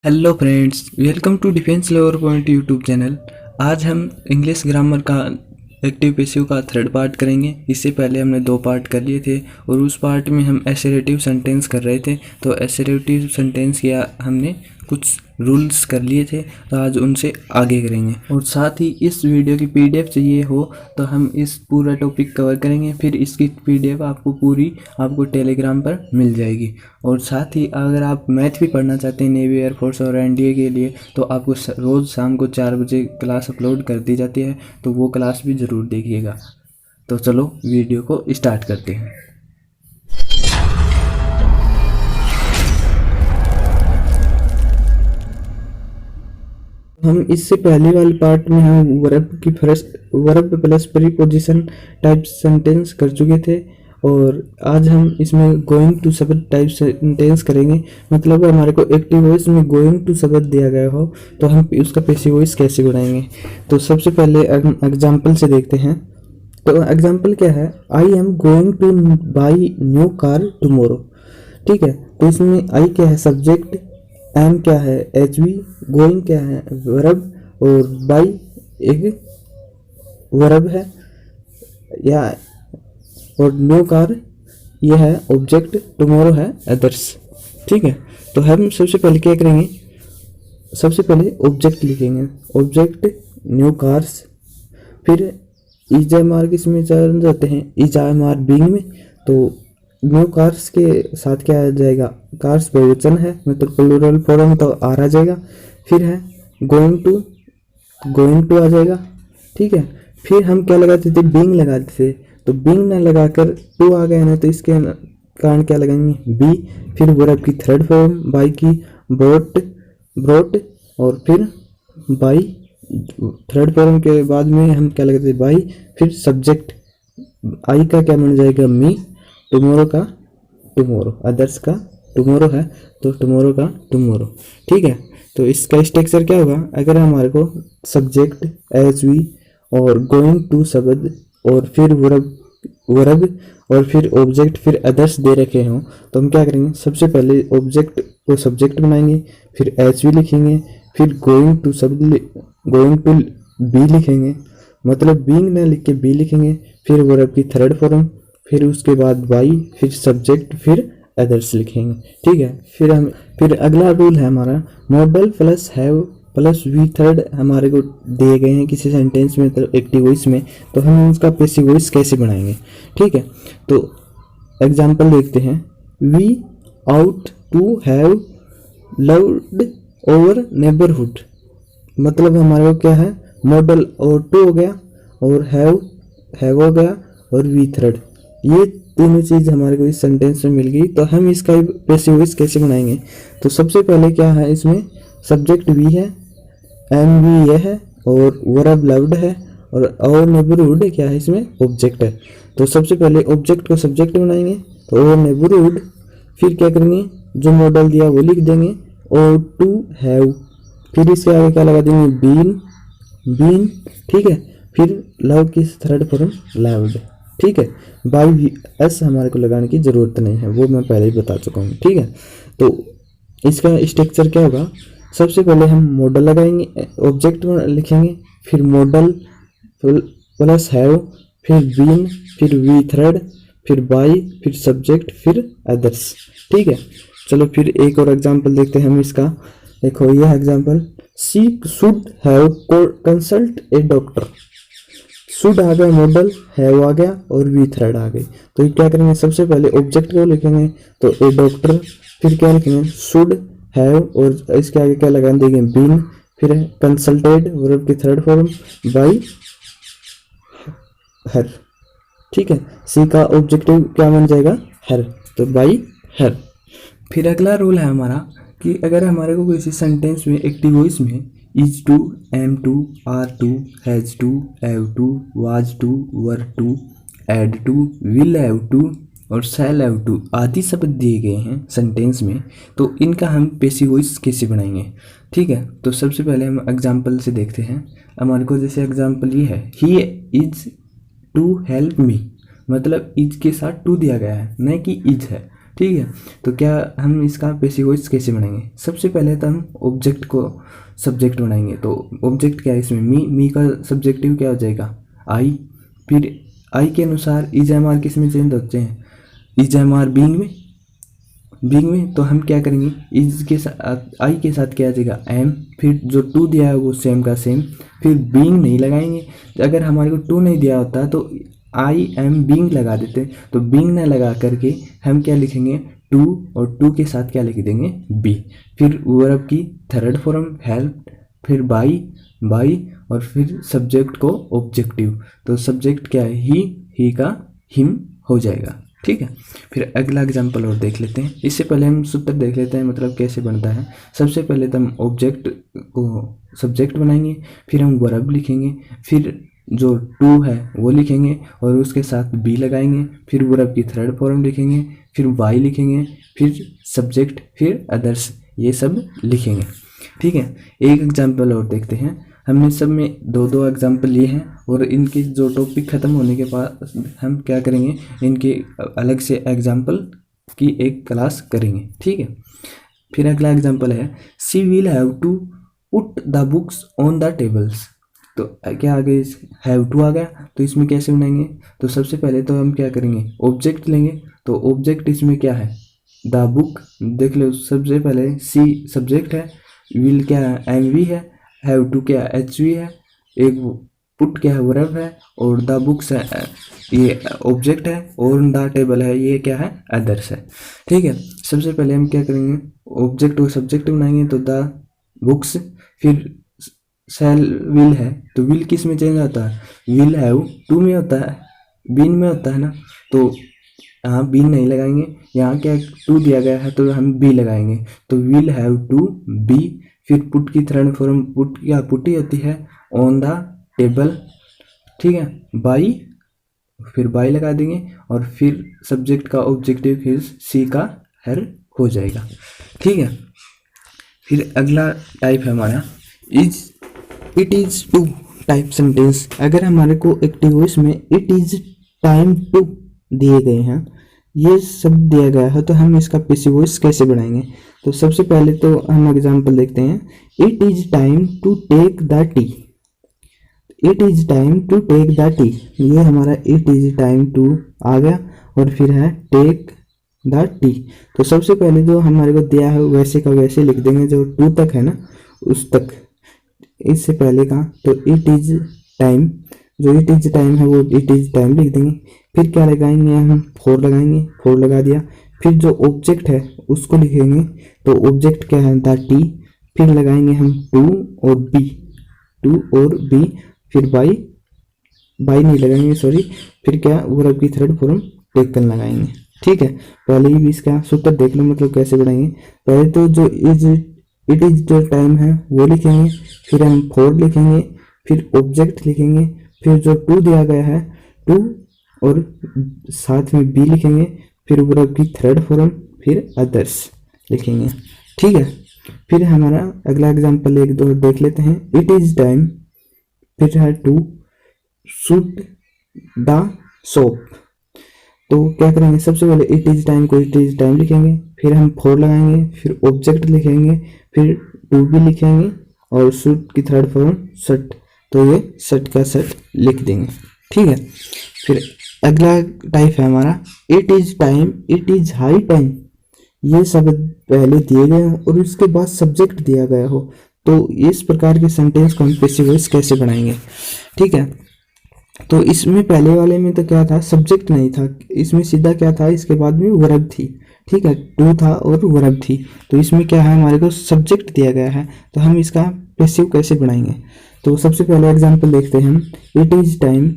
Hello friends, welcome to defence level point YouTube channel. आज हम English grammar का active passive का third part करेंगे। इससे पहले हमने दो पार्ट कर लिए थे और उस पार्ट में हम एसेरेटिव सेंटेंस कर रहे थे। तो एसेरेटिव सेंटेंस या हमने कुछ रूल्स कर लिए थे, तो आज उनसे आगे करेंगे। और साथ ही इस वीडियो की पीडीएफ चाहिए हो तो हम इस पूरा टॉपिक कवर करेंगे, फिर इसकी पीडीएफ आपको टेलीग्राम पर मिल जाएगी। और साथ ही अगर आप मैथ भी पढ़ना चाहते हैं नेवी, एयरफोर्स और एनडीए के लिए, तो आपको रोज़ शाम को 4 बजे क्लास अपलोड कर दी जाती है, तो वो क्लास भी ज़रूर देखिएगा। तो चलो वीडियो को स्टार्ट करते हैं। हम इससे पहले वाले पार्ट में हम verb plus preposition type sentence कर चुके थे और आज हम इसमें गोइंग टू शब्द टाइप सेंटेंस करेंगे। मतलब हमारे को एक्टिव वॉइस में गोइंग टू शब्द दिया गया हो तो हम उसका पैसिव वॉइस कैसे बनाएंगे। तो सबसे पहले एग्जाम्पल से देखते हैं। तो एग्जाम्पल क्या है, I am going two by new car tomorrow. ठीक है, तो इसमें आई क्या है, सब्जेक्ट, एम क्या है, एच वी, गोइंग क्या है, वर्ब, और बाई एक वर्ब है या और न्यू कार ये है ऑब्जेक्ट, टुमारो है अदर्स। ठीक है, तो हम सबसे पहले क्या करेंगे, सबसे पहले ऑब्जेक्ट लिखेंगे, ऑब्जेक्ट न्यू कार्स। फिर इज एम आर किस में चल जाते हैं, इज एम आर बीइंग में। तो न्यू कार्स के साथ क्या आ जाएगा, कार्स बहुवचन है मतलब प्लूरल फॉर्म, तो आर आ जाएगा। फिर है गोइंग टू आ जाएगा। ठीक है, फिर हम क्या लगाते थे, बीइंग लगाते थे, तो बीइंग ना लगाकर टू आ गया ना, तो इसके कारण क्या लगाएंगे, बी। फिर वर्ब की थर्ड फॉर्म बाई की ब्रोट, और फिर बाई थर्ड फॉर्म के बाद में हम क्या लगाते थे, बाई। फिर सब्जेक्ट आई का क्या बन जाएगा, मी। टुमारो का टुमारो, अदर्स का टुमारो है तो टुमारो का टुमारो। ठीक है, तो इसका स्ट्रक्चर क्या होगा, अगर हमारे को सब्जेक्ट एच वी और गोइंग टू शब्द और फिर वर्ब और फिर ऑब्जेक्ट फिर अदर्स दे रखे हों, तो हम क्या करेंगे, सबसे पहले ऑब्जेक्ट को सब्जेक्ट बनाएंगे, फिर एच वी लिखेंगे, फिर गोइंग टू बी लिखेंगे, मतलब बीइंग ना लिख के बी लिखेंगे। फिर वर्ब की थर्ड फॉर्म, फिर उसके बाद बाई, फिर सब्जेक्ट, फिर अदर्स लिखेंगे। ठीक है, फिर अगला रूल है हमारा, modal plus have plus V third हमारे को दिए गए हैं किसी सेंटेंस में, तो एक्टिव वॉइस में, तो हम उसका पैसिव वॉइस कैसे बनाएंगे। ठीक है, तो एग्जाम्पल देखते हैं, we ought to have loved our neighbourhood. मतलब हमारे को क्या है, मॉडल और टू हो गया और हैव हो गया और वी थर्ड, ये तीनों चीज़ हमारे को इस सेंटेंस में मिल गई। तो हम इसका पैसिव वॉइस कैसे बनाएंगे, तो सबसे पहले क्या है, इसमें सब्जेक्ट वी है, एम वी ये है, और वर्ब लव्ड है, और नेबरहुड क्या है, इसमें ऑब्जेक्ट है। तो सबसे पहले ऑब्जेक्ट को सब्जेक्ट बनाएंगे, तो और नेबरहुड, फिर क्या करेंगे, जो मॉडल दिया वो लिख देंगे, और टू हैव, फिर इसके आगे क्या लगा देंगे, बीन। ठीक है, फिर लव की थर्ड फॉर्म लव्ड। ठीक है, बाई एस हमारे को लगाने की ज़रूरत नहीं है, वो मैं पहले ही बता चुका हूँ। ठीक है, तो इसका स्ट्रक्चर क्या होगा, सबसे पहले हम मॉडल लगाएंगे, ऑब्जेक्ट लिखेंगे, फिर मॉडल प्लस हैव, फिर बीन, फिर वी थर्ड, फिर बाई, फिर सब्जेक्ट, फिर अदर्स। ठीक है, चलो फिर एक और एग्जांपल देखते हैं हम इसका। देखो यह example, she should have consult a doctor. Should आ गया मॉडल, हैव आ गया और वी थर्ड आ गई। तो ये क्या करेंगे, सबसे पहले ऑब्जेक्ट को लिखेंगे, तो ए डॉक्टर, फिर क्या लिखेंगे, शुड हैव, और इसके आगे क्या लगा देंगे, बीन, फिर कंसल्टेड वर्ब की थर्ड फॉर्म, बाई हर। ठीक है, सी का ऑब्जेक्टिव क्या बन जाएगा, हर, तो बाई हर। फिर अगला रूल है हमारा कि अगर हमारे को किसी सेंटेंस में एक्टिव वॉइस में is to, am to, are to, has to, have to, was to, were to, had to, will have to और शैल हैव टू आदि शब्द दिए गए हैं सेंटेंस में, तो इनका हम पैसिव वॉइस कैसे बनाएंगे। ठीक है, तो सबसे पहले हम एग्जांपल से देखते हैं। हमारे को जैसे एग्जांपल ये है, he is to help me, मतलब इज के साथ टू दिया गया है, न कि इज है। ठीक है। तो क्या हम इसका पैसिव वॉइस कैसे बनाएंगे? सबसे पहले तो हम ऑब्जेक्ट को सब्जेक्ट बनाएंगे। तो ऑब्जेक्ट क्या है इसमें? मी का सब्जेक्टिव क्या हो जाएगा? आई। फिर आई के अनुसार इज एम आर किस में चेंज होते हैं? इज एम आर बीइंग में। तो हम क्या करेंगे? इज के साथ आई के साथ क्या आ जाएगा? एम। फिर जो टू दिया है वो सेम का सेम। फिर बीइंग नहीं लगाएंगे। अगर हमारे को टू नहीं दिया होता तो आई एम बीइंग लगा देते। तो बीइंग ना लगा करके हम क्या लिखेंगे? टू, और टू के साथ क्या लिख देंगे? बी। फिर वर्ब की थर्ड फॉर्म हेल्प, फिर बाई, और फिर सब्जेक्ट को ऑब्जेक्टिव। तो सब्जेक्ट क्या है? ही का हिम हो जाएगा। ठीक है। फिर अगला एग्जाम्पल और देख लेते हैं। इससे पहले हम सूत्र देख लेते हैं, मतलब कैसे बनता है। सबसे पहले तो हम ऑब्जेक्ट को सब्जेक्ट बनाएंगे, फिर हम वर्ब लिखेंगे, फिर जो टू है वो लिखेंगे और उसके साथ बी लगाएंगे, फिर वर्ब की थर्ड फॉर्म लिखेंगे, फिर वाई लिखेंगे, फिर सब्जेक्ट, फिर अदर्स, ये सब लिखेंगे। ठीक है। एक एग्जाम्पल और देखते हैं। हमने सब में दो एग्जाम्पल लिए हैं और इनके जो टॉपिक ख़त्म होने के बाद हम क्या करेंगे? इनके अलग से एग्जाम्पल की एक क्लास करेंगे। ठीक है। फिर अगला एग्जाम्पल है she will have to put the books on the tables. तो क्या आ गया? हैव टू आ गया। तो इसमें कैसे बनाएंगे? तो सबसे पहले तो हम क्या करेंगे? ऑब्जेक्ट लेंगे। तो ऑब्जेक्ट इसमें क्या है? The book. देख लो, सबसे पहले सी सब्जेक्ट है, विल क्या है? एम वी है, हैव टू क्या? एच वी है, एक पुट क्या है? वर्ब है, और द बुक्स है ये ऑब्जेक्ट है, और द टेबल है ये क्या है? अदर्स है। ठीक है। सबसे पहले हम क्या करेंगे? ऑब्जेक्ट को सब्जेक्ट बनाएंगे। तो द बुक्स, फिर सेल विल है, तो विल किस में चेंज होता है? विल हैव टू में होता है, बीन में होता है ना। तो यहाँ बीन नहीं लगाएंगे, यहाँ क्या टू दिया गया है तो हम बी लगाएंगे। तो विल हैव टू बी। फिर पुट की थर्ड फॉर्म पुट या पुटी होती है ऑन द टेबल। ठीक है। बाई, फिर बाई लगा देंगे, और फिर सब्जेक्ट का ऑब्जेक्टिव फिर सी का हर हो जाएगा। ठीक है। फिर अगला टाइप है हमारा it is to type sentence. अगर हमारे को एक्टिव वॉइस में इट इज टाइम टू दिए गए हैं, ये सब दिया गया है, तो हम इसका पैसिव वॉइस कैसे बनाएंगे? तो सबसे पहले तो हम एग्जांपल देखते हैं। It is time to take the tea. It is time to take the tea, ये हमारा इट इज टाइम टू आ गया, और फिर है टेक द टी। तो सबसे पहले जो हमारे को दिया है वैसे का वैसे लिख देंगे, जो टू तक है ना उस तक, इससे पहले का। तो इट इज टाइम, जो इट इज टाइम है वो इट इज टाइम लिख देंगे। फिर क्या लगाएंगे? हम फोर लगाएंगे, फोर लगा दिया। फिर जो ऑब्जेक्ट है उसको लिखेंगे। तो ऑब्जेक्ट क्या है? The T. फिर लगाएंगे हम टू और बी, टू और बी। फिर बाई नहीं लगाएंगे, सॉरी। फिर क्या? वर्ब की थर्ड फॉर्म टेकन लगाएंगे। ठीक है। पहले ही इसका सूत्र देख लो, मतलब कैसे बनाएंगे। पहले तो जो इट इज जो टाइम है वो लिखेंगे, फिर हम फोर लिखेंगे, फिर ऑब्जेक्ट लिखेंगे, फिर जो टू दिया गया है टू, और साथ में बी लिखेंगे, फिर वर्ब की थर्ड फॉर्म, फिर अदर्स लिखेंगे। ठीक है। फिर हमारा अगला एग्जांपल एक दो देख लेते हैं। इट इज टाइम, फिर है टू शूट द शॉप। तो क्या करेंगे? सबसे पहले इट इज टाइम को इट इज टाइम लिखेंगे, फिर हम फोर लगाएंगे, फिर ऑब्जेक्ट लिखेंगे, फिर टू भी लिखेंगे, और शूट की थर्ड फॉर्म शट। तो ये शट का शट लिख देंगे। ठीक है। फिर अगला टाइप है हमारा it is time, it is high time. ये शब्द पहले दिए गए हो और उसके बाद सब्जेक्ट दिया गया हो, तो इस प्रकार के सेंटेंस को हम पैसिव वॉइस कैसे बनाएंगे? ठीक है। तो इसमें पहले वाले में तो क्या था? सब्जेक्ट नहीं था, इसमें सीधा क्या था? इसके बाद में वर्ब थी। ठीक है। टू था और वर्ब थी। तो इसमें क्या है? हमारे को सब्जेक्ट दिया गया है, तो हम इसका पैसिव कैसे बनाएंगे? तो सबसे पहले एग्जांपल देखते हैं हम। इट इज टाइम,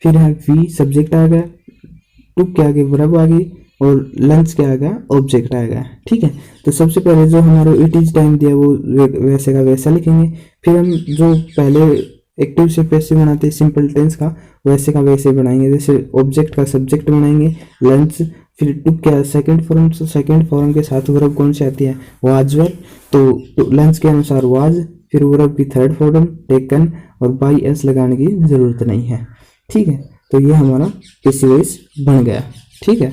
फिर है वी सब्जेक्ट आ गया, टू के आगे वर्ब आ गई, और लंच के आ गया ऑब्जेक्ट आ गया। ठीक है। तो सबसे पहले जो हमारा इट इज टाइम दिया वो वैसे का वैसा लिखेंगे। फिर हम जो पहले एक्टिव से पैसिव बनाते हैं सिंपल टेंस का, वैसे का वैसे बनाएंगे। जैसे ऑब्जेक्ट का सब्जेक्ट बनाएंगे लंच, फिर टू क्या सेकंड फॉर्म, तो सेकंड फॉर्म के साथ वर्ब कौन सी आती है? वाज वर। तो लंच के अनुसार वाज, फिर वर्ब की थर्ड फॉर्म टेकन, और बाई एस लगाने की जरूरत नहीं है। ठीक है। तो ये हमारा पैसिव वॉइस बन गया। ठीक है।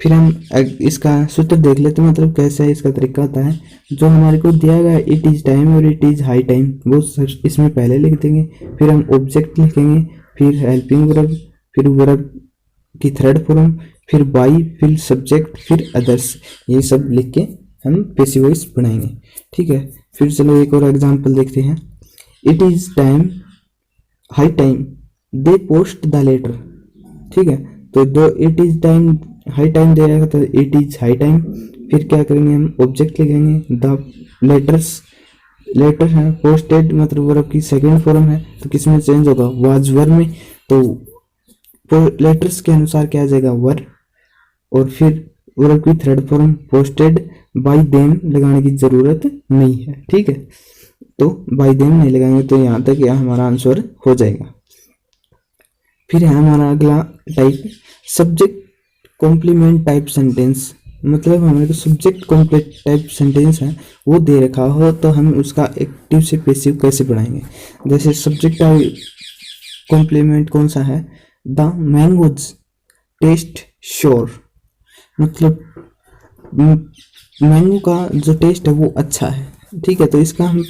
फिर हम इसका सूत्र देख लेते हैं, मतलब कैसे है इसका तरीका होता है। जो हमारे को दिया गया इट इज़ टाइम और इट इज़ हाई टाइम, वो इसमें पहले लिख देंगे। फिर हम ऑब्जेक्ट लिखेंगे, फिर हेल्पिंग वर्ब, फिर वर्ब की थर्ड फॉर्म, फिर बाई, फिर सब्जेक्ट, फिर अदर्स, ये सब लिख के हम पैसिव वॉइस बनाएंगे। ठीक है, फिर चलो एक और एग्जांपल देखते हैं। It is time high time they post the letter. ठीक है, तो दो it is time high time they रहेगा तो इट इज़ हाई टाइम। फिर क्या करेंगे हम ऑब्जेक्ट लिखेंगे, द लेटर्स, लेटर है, पोस्टेड मतलब वर्ब की सेकंड फॉर्म है तो किस में चेंज होगा, वाज वर्ब में। तो लेटर्स के अनुसार क्या आ जाएगा, वर। और फिर वर्ब की third form posted bye them लगाने की जरूरत नहीं है। ठीक है, तो बाय देम नहीं लगाएंगे तो यहाँ तक यह हमारा आंसर हो जाएगा। फिर है हमारा अगला type subject complement type sentence. मतलब हमारे को सब्जेक्ट कॉम्प्लीट टाइप सेंटेंस है वो दे रखा हो तो हम उसका एक्टिव से पैसिव कैसे बढ़ाएंगे। जैसे सब्जेक्ट कॉम्प्लीमेंट कौन सा है, द मैंगोज टेस्ट श्योर, मतलब मैंगो का जो टेस्ट है वो अच्छा है। ठीक है, तो इसका हम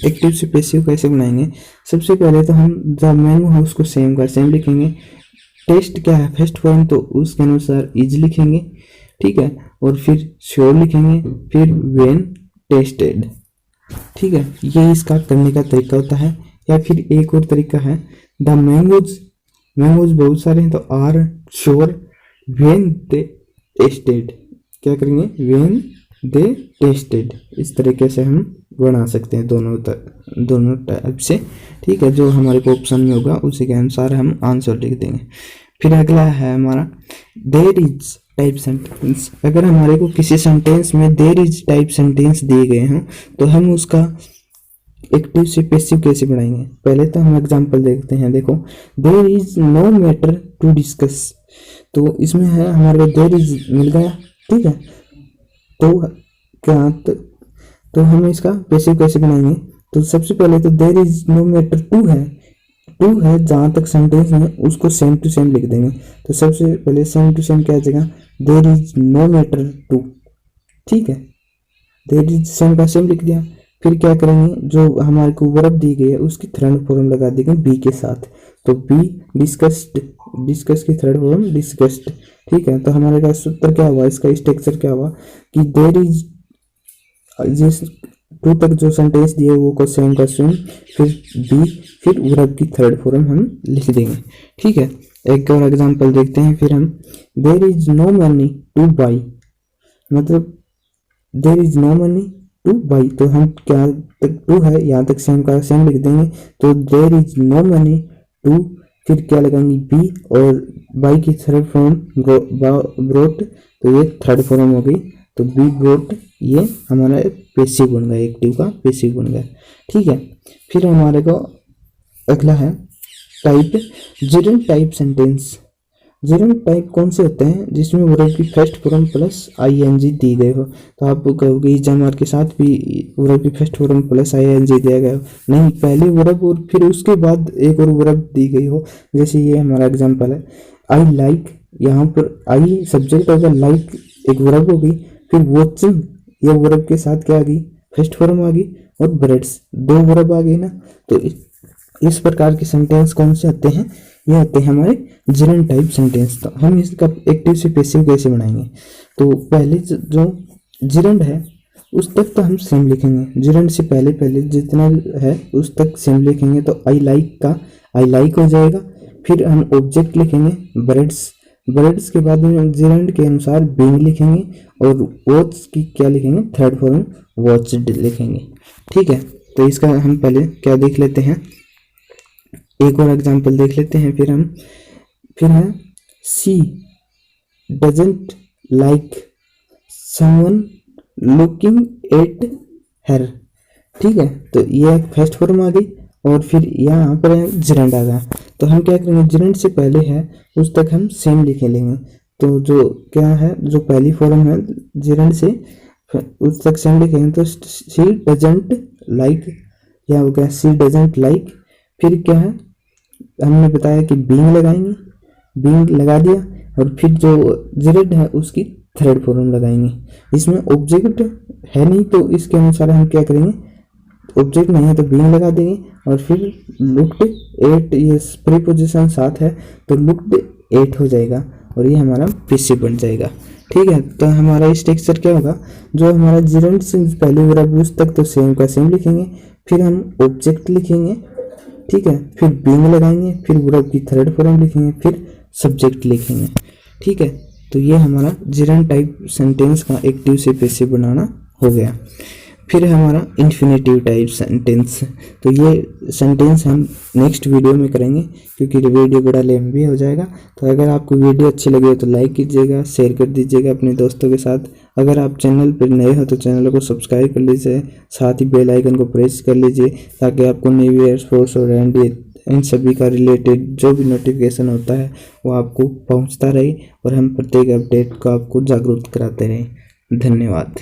एक्टिव से पैसिव कैसे बनाएंगे। सबसे पहले तो हम द मैंगो है उसको सेम का सेम लिखेंगे। टेस्ट क्या है फर्स्ट फॉर्म, तो उसके अनुसार इज लिखेंगे। ठीक है, और फिर श्योर लिखेंगे, फिर व्हेन टेस्टेड। ठीक है, ये इसका करने का तरीका होता है। या फिर एक और तरीका है, द मैंगोज, मैंगोज बहुत सारे हैं तो are sure when they tested, क्या करेंगे व्हेन दे टेस्टेड। इस तरीके से हम बना सकते हैं दोनों टाइप से। ठीक है, जो हमारे को ऑप्शन में होगा उसी के अनुसार हम आंसर लिख देंगे। फिर अगला है हमारा देयर इज टाइप सेंटेंस। अगर हमारे को किसी सेंटेंस में देयर इज टाइप सेंटेंस दिए गए हैं तो हम उसका एक्टिव से पैसिव कैसे बढ़ाएंगे। पहले तो हम एग्जांपल देखते हैं। देखो, there is no matter to discuss, तो इसमें है हमारे को देयर इज मिल गया। ठीक है, तो क्या तो हम इसका पैसिव कैसे बनाएंगे। तो सबसे पहले तो there is no matter to है जहाँ तक सेंटेंस में उसको सेम टू सेम लिख देंगे। तो सबसे पहले सेम टू सेम क्या आ जाएगा, there is no matter to. ठीक है, देयर इज सेम का सेम लिख दिया। फिर क्या करेंगे, जो हमारे को वर्ब दी गई है उसकी थर्ड फॉर्म लगा देंगे बी के साथ। तो बी डिस्कस्ड, डिस्कस की थर्ड फॉर्म डिस्कस्ड। ठीक है, तो हमारे का सूत्र क्या हुआ, इसका स्ट्रक्चर क्या हुआ कि देयर इज जिस टू तक जो सेंटेंस दिए वो को सेम का सेम, फिर बी, फिर वर्ब की थर्ड फॉर्म हम लिख देंगे। ठीक है, एक और एग्जांपल देखते हैं। फिर हम there is no money to buy, मतलब there is no money to buy, तो हम क्या तक टू है यहाँ तक सेम का सेम लिख देंगे। तो there is no money to, फिर क्या लगाएंगे बी, और बाई की थर्ड फॉर्म ब्रोट, तो ये थर्ड फॉर्म हो गई। तो बी ब्रोट, ये हमारा पैसिव बन गया, एक्टिव का पैसिव बन गया। ठीक है, फिर हमारे को अगला है टाइप जिरेंट टाइप सेंटेंस। जिरेंट टाइप कौन से होते हैं, जिसमें वर्ब की फर्स्ट फॉर्म प्लस आईएनजी दी गए हो। तो आप कहोगे जमार के साथ भी वर्ब की फर्स्ट फॉर्म प्लस आईएनजी दिया गया हो, नहीं, पहले वर्ब और फिर उसके बाद एक और वर्ब दी गई हो। जैसे ये हमारा एग्जांपल है, आई लाइक, यहाँ पर आई सब्जेक्ट होगा, लाइक एक वर्ब होगी, फिर वॉचिंग ये वर्ब के साथ क्या आ गई, फर्स्ट फॉर्म आ गई, और ब्रेड्स दो वर्ब आ गई ना। तो इस प्रकार के सेंटेंस कौन से आते हैं, ये आते हैं हमारे जिरेंट टाइप सेंटेंस। तो हम इसका एक्टिव से पैसिव कैसे बनाएंगे। तो पहले जो जिरेंट है उस तक तो हम सेम लिखेंगे, जिरेंट से पहले पहले जितना है उस तक सेम लिखेंगे। तो आई लाइक का आई लाइक हो जाएगा। फिर हम ऑब्जेक्ट लिखेंगे ब्रेड्स, ब्रेड्स के बाद में जिरेंट के अनुसार बीइंग लिखेंगे, और वॉच की क्या लिखेंगे, थर्ड फॉर्म वॉच्ड लिखेंगे। ठीक है, तो इसका हम पहले क्या देख लेते हैं, एक और एग्जांपल देख लेते हैं। फिर है she doesn't like someone looking at her. ठीक है, तो ये फर्स्ट फॉर्म आ गई, और फिर यहाँ पर जिरेंट आ गया। तो हम क्या करेंगे, जिरेंट से पहले है उस तक हम सेम लिखे लेंगे। तो जो क्या है, जो पहली फॉर्म है जिरेंट से उस तक सेम लिखेंगे। तो सी डजंट लाइक, या हो गया सी डजंट लाइक। फिर क्या है, हमने बताया कि बीइंग लगाएंगे, बीइंग लगा दिया, और फिर जो जिरेंट है उसकी थर्ड फॉर्म लगाएंगे। इसमें ऑब्जेक्ट है नहीं तो इसके अनुसार हम क्या करेंगे, ऑब्जेक्ट नहीं है तो बीइंग लगा देंगे और फिर लुक्ड एट, ये प्रीपोजिशन साथ है तो लुक्ड एट हो जाएगा और ये हमारा पीसी बन जाएगा। ठीक है, तो हमारा स्ट्रक्चर क्या होगा, जो हमारा जिरेंट से पहले वर्ब यूज तक तो सेम का सेम लिखेंगे, फिर हम ऑब्जेक्ट लिखेंगे, ठीक है, फिर बीइंग लगाएंगे, फिर वर्ब की थर्ड फॉर्म लिखेंगे, फिर सब्जेक्ट लिखेंगे। ठीक है, तो ये हमारा जिरेंट टाइप सेंटेंस का एक्टिव से पैसिव बनाना हो गया। फिर हमारा इन्फिनेटिव टाइप सेंटेंस, तो ये सेंटेंस हम नेक्स्ट वीडियो में करेंगे क्योंकि वीडियो बड़ा लंबी हो जाएगा। तो अगर आपको वीडियो अच्छी लगे तो लाइक कीजिएगा, शेयर कर दीजिएगा अपने दोस्तों के साथ। अगर आप चैनल पर नए हो तो चैनल को सब्सक्राइब कर लीजिए, साथ ही बेल आइकन को प्रेस कर लीजिए ताकि आपको नेवी, एयरफोर्स और एनडीए इन सभी का रिलेटेड जो भी नोटिफिकेशन होता है वो आपको पहुंचता रहे और हम प्रत्येक अपडेट को आपको जागरूक कराते रहें। धन्यवाद।